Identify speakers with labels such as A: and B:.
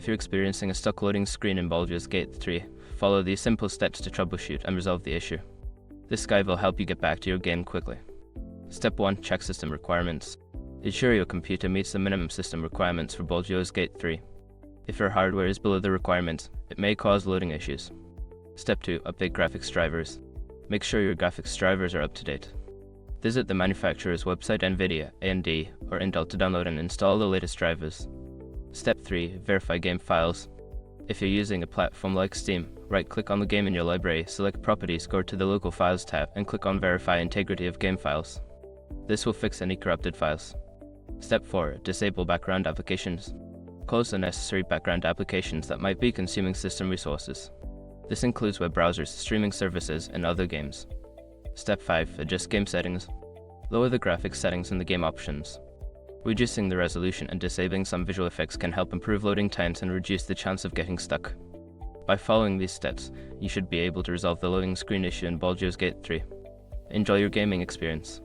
A: you're experiencing a stuck loading screen in Baldur's Gate 3, follow these simple steps to troubleshoot and resolve the issue. This guide will help you get back to your game quickly. Step 1. Check system requirements. Ensure your computer meets the minimum system requirements for Baldur's Gate 3. If your hardware is below the requirements, it may cause loading issues. Step 2. Update graphics drivers. Make sure your graphics drivers are up to date. Visit the manufacturer's website, NVIDIA, AMD, or Intel to download and install the latest drivers. Step 3. Verify game files. If you're using a platform like Steam, right-click on the game in your library, select Properties, go to the Local Files tab, and click on Verify Integrity of Game Files. This will fix any corrupted files. Step 4. Disable background applications. Close unnecessary background applications that might be consuming system resources. This includes web browsers, streaming services, and other games. Step 5. Adjust game settings. Lower the graphics settings in the game options. Reducing the resolution and disabling some visual effects can help improve loading times and reduce the chance of getting stuck. By following these steps, you should be able to resolve the loading screen issue in Baldur's Gate 3. Enjoy your gaming experience.